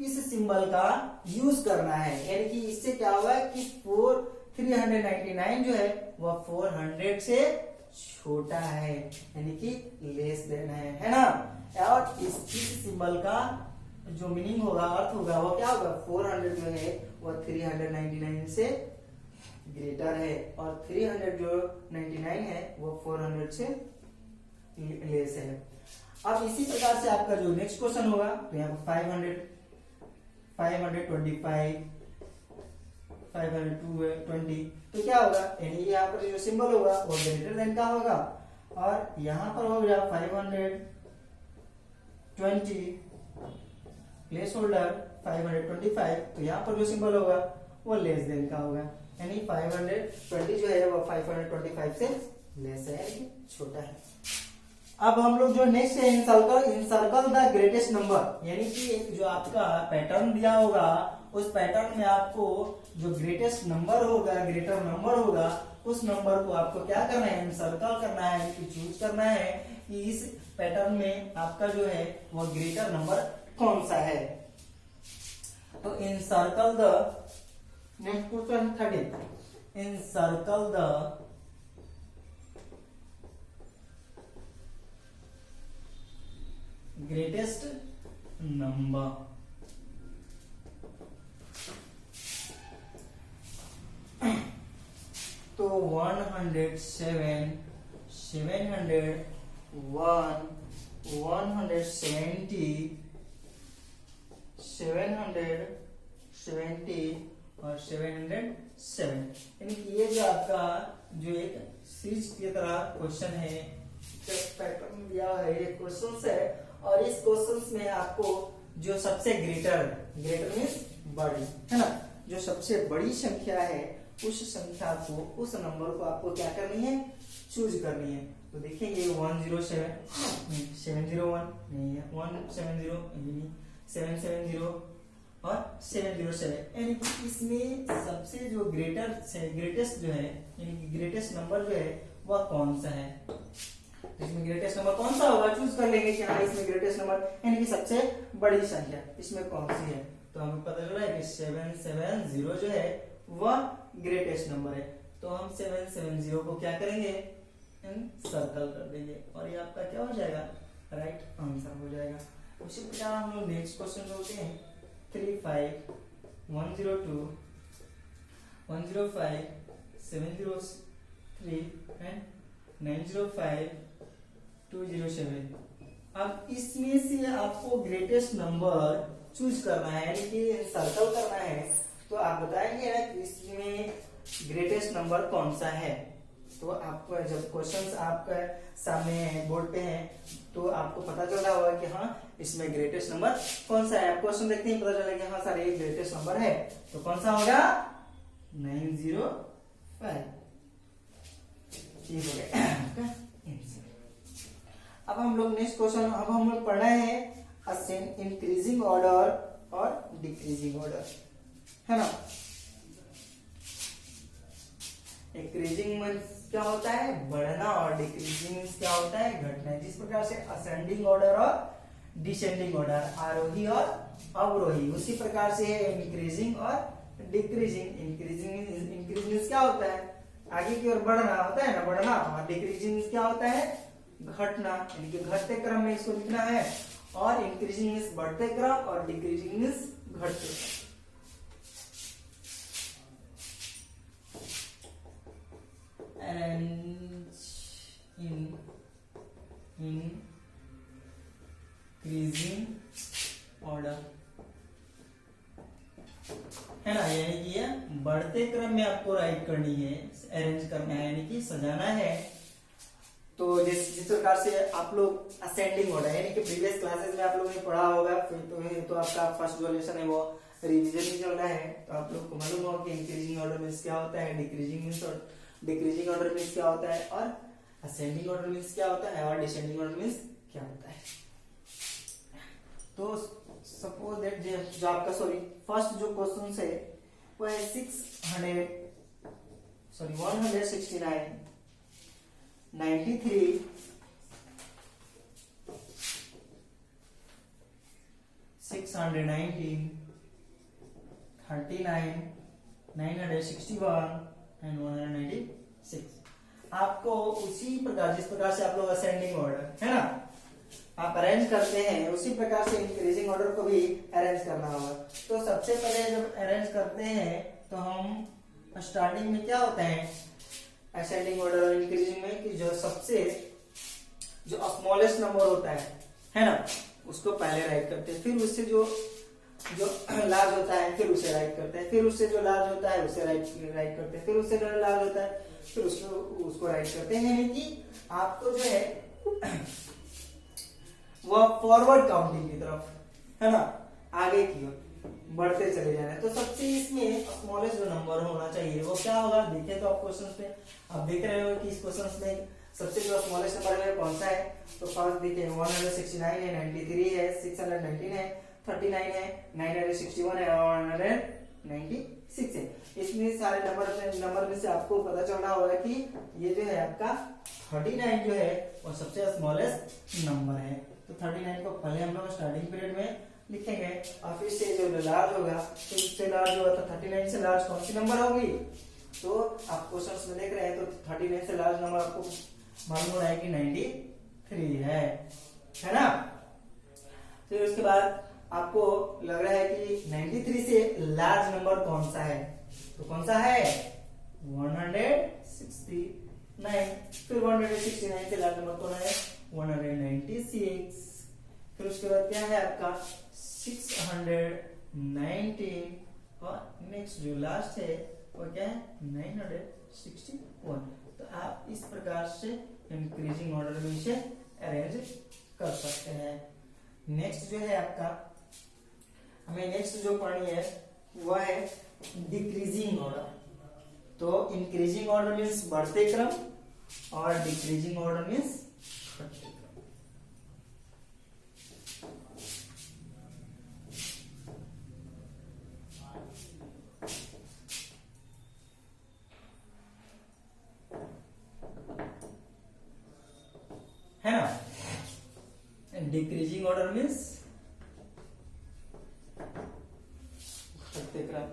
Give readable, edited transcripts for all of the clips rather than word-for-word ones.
इस सिंबल का यूज करना है, यानी कि इससे क्या होगा कि 399 जो है वह 400 से छोटा है, यानी कि लेस देन है ना। और इस सिंबल का जो मीनिंग होगा, अर्थ होगा, वो क्या होगा, 400 जो है वह 399 से ग्रेटर है और 300 जो 99 है वो 400 से लेस है। अब इसी प्रकार से आपका जो नेक्स्ट क्वेश्चन होगा, तो यहाँ पर 525 520, तो क्या होगा, यानी यहाँ पर जो सिंबल होगा वो ग्रेटर देन का होगा और यहाँ पर हो गया 520 प्लेस होल्डर 525, तो यहाँ पर जो सिंबल होगा वो लेस देन का होगा, यानी 520 जो है वो 525 से लेस है, छोटा है। अब हम लोग जो नेक्स्ट है इनसर्कल द ग्रेटेस्ट नंबर, यानी कि जो आपका पैटर्न दिया होगा उस पैटर्न में आपको जो ग्रेटेस्ट नंबर होगा, ग्रेटर नंबर होगा, उस नंबर को आपको क्या करना है, इनसर्कल करना है, कि चूज करना है कि इस पैटर्न में आपका जो है वो ग्रेटर नंबर कौन सा है। तो encircle the next question 13, encircle the greatest number. तो 107, 701, 170, 770 और 707, यानी कि ये जो आपका जो एक सीरीज की तरह क्वेश्चन है, पैटर्न दिया है, ये क्वेश्चंस है और इस क्वेश्चंस में आपको जो सबसे ग्रेटर मीन्स बड़ी है ना, जो सबसे बड़ी संख्या है उस संख्या को, उस नंबर को आपको क्या करनी है, चूज करनी है। तो देखेंगे 107 701 नहीं है, 170 नहीं, 770 और 707, यानी कि इसमें सबसे जो ग्रेटेस्ट जो है, यानी कि ग्रेटेस्ट नंबर जो है वह कौन सा है। इसमें ग्रेटेस्ट नंबर कौन सा होगा, चूज कर लेंगे कि हाँ इसमें ग्रेटेस्ट नंबर यानी कि सबसे बड़ी संख्या इसमें कौन सी है। तो हमें पता चला है कि 770 जो है वह ग्रेटेस्ट नंबर है, तो हम 770 को क्या करेंगे, सर्कल कर देंगे और ये आपका क्या हो जाएगा, राइट आंसर हो जाएगा। उसी प्रकार हम लोग नेक्स्ट क्वेश्चन जोड़ते हैं 35 102 105 703 एंड 905 207। अब इसमें से आपको ग्रेटेस्ट नंबर चूज करना है, यानी कि सर्कल करना है। तो आप बताएंगे ना कि इसमें ग्रेटेस्ट नंबर कौन सा है। तो आपको जब क्वेश्चंस आपके सामने बोर्ड पे हैं तो आपको पता चल रहा होगा कि हाँ इसमें ग्रेटेस्ट नंबर कौन सा है। आप क्वेश्चन देखते ही पता चला कि हाँ सर ये ग्रेटेस्ट नंबर है, तो कौन सा होगा 905। ठीक हो गया। अब हम लोग नेक्स्ट क्वेश्चन, अब हम लोग पढ़ना है इंक्रीजिंग ऑर्डर और डिक्रीजिंग ऑर्डर, है ना। इंक्रीजिंग मीन्स क्या होता है, बढ़ना, और डिक्रीजिंग मीन्स क्या होता है, घटना। जिस प्रकार से असेंडिंग ऑर्डर और डिसेंडिंग ऑर्डर, आरोही और अवरोही, उसी प्रकार से है इंक्रीजिंग और डिक्रीजिंग। इंक्रीज मीन्स क्या होता है, आगे की ओर बढ़ना होता है ना, बढ़ना। और डिक्रीजिंग मीन्स क्या होता है, घटना, यानी कि घटते क्रम में इसको लिखना है। और इंक्रीजिंग मीन्स बढ़ते क्रम और डिक्रीजिंग मीन्स घटते क्रम। इंक्रीजिंग ऑर्डर है ना, यानी कि ये बढ़ते क्रम में आपको राइट करनी है, अरेंज करना है, यानी कि सजाना है। तो जिस प्रकार से आप लोग असेंडिंग ऑर्डर, यानी कि प्रीवियस क्लासेस में आप लोगों ने पढ़ा होगा, फिर तो आपका फर्स्ट जो लेसन है वो रिवीजन ही चल रहा है, तो आप लोग को मालूम होगा कि इंक्रीजिंग ऑर्डर मीन्स क्या होता है, डिक्रीजिंग मीन्स और डिक्रीजिंग ऑर्डर मीन्स क्या होता है, और असेंडिंग ऑर्डर मीन्स क्या होता है, और डिसेंडिंग ऑर्डर मीन्स क्या होता है। तो सपोज दैट जो आपका फर्स्ट जो क्वेश्चन है वो है 169 93 6 619, 39, 961 एंड 196। आपको उसी प्रकार, जिस प्रकार से आप लोग असेंडिंग ऑर्डर है ना आप अरेंज करते हैं, उसी प्रकार से इंक्रीजिंग ऑर्डर को भी अरेंज करना होगा। तो सबसे पहले जब अरेंज करते हैं तो हम स्टार्टिंग में क्या होता है असेंडिंग ऑर्डर और इंक्रीजिंग में, कि जो सबसे जो स्मॉलेस्ट नंबर होता है ना, उसको पहले राइट करते हैं, फिर उससे जो लार्ज होता है फिर उसे राइट करते हैं, फिर उससे जो लार्ज होता है उसे राइट करते हैं, फिर उससे जो लार्ज होता है फिर उसको राइट करते हैं। यानी कि आपको जो है वह फॉरवर्ड काउंटिंग की तरफ है ना आगे की ओर बढ़ते चले जाना है। तो सबसे इसमें स्मॉलेस्ट जो नंबर होना चाहिए वो क्या होगा, देखें तो आप क्वेश्चन पे आप देख रहे हो कि इस क्वेश्चन में सबसे जो स्मॉलेस्ट नंबर है कौन सा है। तो फर्स्ट देखिए 169 है, 93 है, 619 है, 39 है, 961 है और 196 है। इसमें सारे नंबर में से आपको पता चल रहा होगा कि ये जो है आपका 39 जो है वो सबसे स्मॉलेस्ट नंबर है। तो 39 को पहले हम लोग स्टार्टिंग पीरियड में लिखेंगे और फिर से जो लार्ज होगा तो इससे लार्ज होगा, तो 39 से लार्ज कौन सी नंबर होगी। तो आप क्वेश्चंस में देख रहे हैं तो 39 से लार्ज नंबर आपको मालूम हो रहा है कि 93 है ना। फिर उसके बाद आपको लग रहा है कि 93 से लार्ज नंबर कौन सा है, तो कौन सा है 169। फिर 169 से लार्ज नंबर कौन है 196। फिर उसके बाद क्या है आपका 619 और नेक्स्ट जो लास्ट है वो क्या है 961। तो आप इस प्रकार से इंक्रीजिंग ऑर्डर में इसे अरेंज कर सकते हैं। नेक्स्ट जो है आपका हमें नेक्स्ट जो पढ़नी है वह है डिक्रीजिंग ऑर्डर। तो इंक्रीजिंग ऑर्डर मीन्स बढ़ते क्रम और डिक्रीजिंग ऑर्डर मीन्स घटते क्रम। है ना, डिक्रीजिंग ऑर्डर मीन्स घटते क्रम।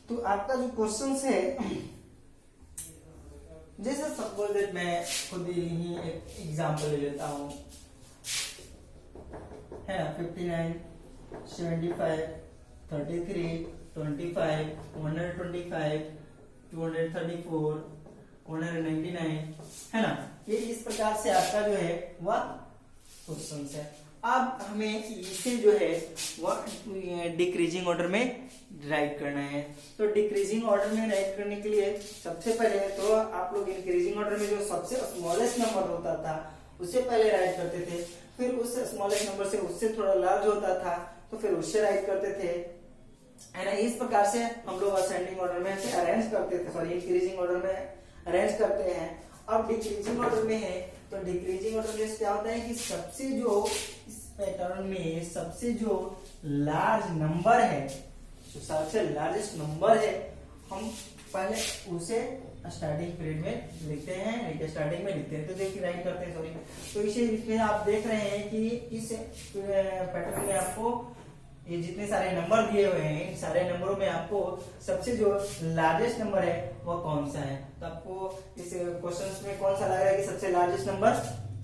तो आपका जो क्वेश्चन है जैसे सपोज दैट मैं खुद ही एक एग्जांपल ले लेता हूं है ना 59, 75, 33, 25, 125, 234, 199 है ना। ये इस प्रकार से आपका जो है वह क्वेश्चन है। अब हमें इसे जो है वह डिक्रीजिंग ऑर्डर में राइट करना है। तो डिक्रीजिंग ऑर्डर में राइट करने के लिए सबसे पहले तो आप लोग इंक्रीजिंग ऑर्डर में जो सबसे स्मॉलेस्ट नंबर होता था उसे पहले राइट करते थे, फिर उस स्मॉलेस्ट नंबर से उससे थोड़ा लार्ज होता था तो फिर उससे राइट करते थे है ना। इस प्रकार से हम लोग असेंडिंग ऑर्डर में से अरेंज करते थे, सॉरी इंक्रीजिंग ऑर्डर में अरेंज करते हैं। अब डिक्रीजिंग ऑर्डर में है तो डिक्रीजिंग ऑर्डर में क्या होता है कि सबसे जो इस पैटर्न में सबसे जो लार्ज नंबर है, जो सबसे लार्जेस्ट नंबर है, हम पहले उसे स्टार्टिंग पीरियड में लिखते हैं, स्टार्टिंग में लिखते हैं। तो देखिए राइट करते हैं, सॉरी। तो इसे इसमें आप देख रहे हैं कि इस पैटर्न में आपको ये जितने सारे नंबर दिए हुए हैं इन सारे नंबरों में आपको सबसे जो लार्जेस्ट नंबर है वो कौन सा है। तो आपको इस क्वेश्चन में कौन सा लग रहा है कि सबसे लार्जेस्ट नंबर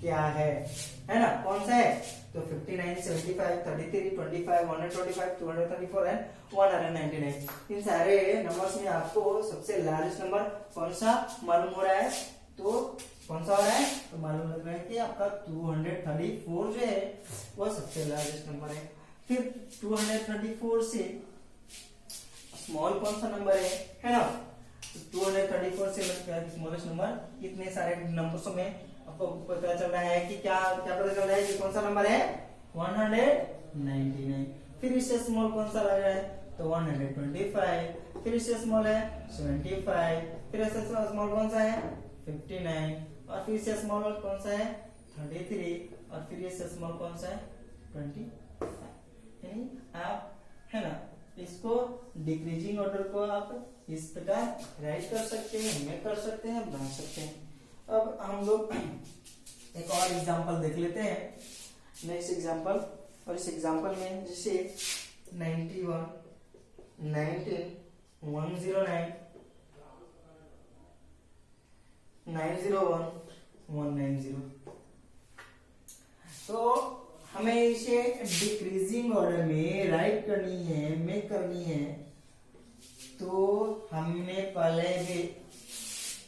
क्या है ना, कौन सा है। तो 59, 75, 33, 25, 125, 234 एंड 199 इन सारे नंबर्स में आपको सबसे लार्जेस्ट नंबर कौन सा मालूम हो रहा है। तो कौन सा हो रहा है, तो मालूम लग रहा है कि आपका 234 जो है वो सबसे लार्जेस्ट नंबर है। फिर 234 से स्मॉल कौन सा नंबर है ना। तो 234 से स्मॉलेस्ट नंबर इतने सारे नंबर्स में आपको पता चल रहा है कि क्या पता चल रहा है कि कौन सा नंबर है 199। फिर इससे स्मॉल कौन सा लग रहा है तो 125। फिर इससे स्मॉल है 75। फिर इससे स्मॉल कौन सा है 59। और फिर इससे स्मॉल कौन सा है 33। और फिर इससे स्मॉल कौन सा है 25। यानी आप है ना इसको डिक्रीजिंग ऑर्डर को आप इस प्रकार राइट कर सकते हैं, मेक कर सकते हैं, बना सकते हैं। अब हम लोग एक और एग्जांपल देख लेते हैं। नेक्स्ट एग्जांपल और इस एग्जांपल में जैसे 91, 19, 109, 901, 190। तो हमें इसे डिक्रीजिंग ऑर्डर में राइट करनी है, मेक करनी है। तो हमने पहले भी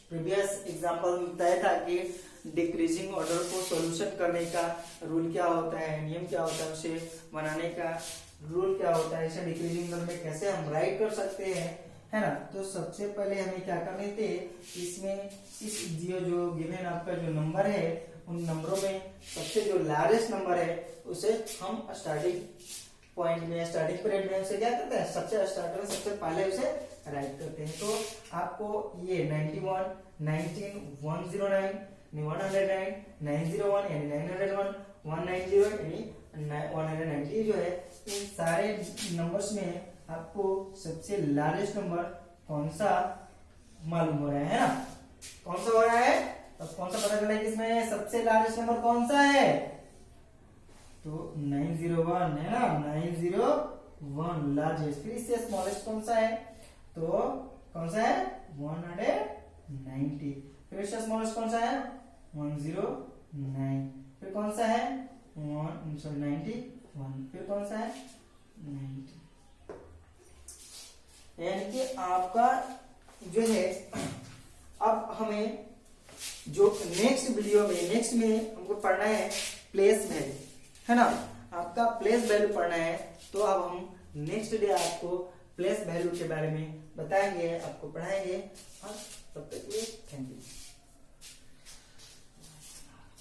प्रीवियस एग्जांपल में बताया था कि डिक्रीजिंग ऑर्डर को सॉल्यूशन करने का रूल क्या होता है, नियम क्या होता है, उसे बनाने का रूल क्या होता है, इसे डिक्रीजिंग ऑर्डर में कैसे हम राइट कर सकते हैं, है ना। तो सबसे पहले हमें क्या करने थे, इसमें इस जो गिवन आपका जो नंबर है, उन नंबरों में सबसे जो लार्जेस्ट नंबर है उसे हम स्टार्टिंग पॉइंट में, स्टार्टिंग पीरियड में उसे क्या करते हैं, सबसे स्टार्टर में सबसे पहले उसे राइट करते हैं। तो आपको ये 91, 19, 109, 109, 901 यानी 901, 190 यानी 190 जो है, इन सारे नंबर्स में आपको सबसे लार्जेस्ट नंबर कौन सा मालूम हो रहा है ना, कौन सा हो रहा है, तो कौन सा पता चला कि इसमें सबसे लार्जेस्ट नंबर कौन सा है, तो 901 है ना, 901 लार्जेस्ट। फिर इससे स्मॉलेस्ट कौन सा है, तो कौन सा है, 190। फिर इससे स्मॉलेस्ट कौन सा है, 109। फिर कौन सा है, 91। फिर कौन सा है, 90। यानी कि आपका जो है, अब हमें जो नेक्स्ट वीडियो में, नेक्स्ट में हमको पढ़ना है प्लेस वैल्यू, है ना, आपका प्लेस वैल्यू पढ़ना है। तो अब हम नेक्स्ट डे आपको प्लेस वैल्यू के बारे में बताएंगे, आपको पढ़ाएंगे। हाँ, तब तक के लिए थैंक यू।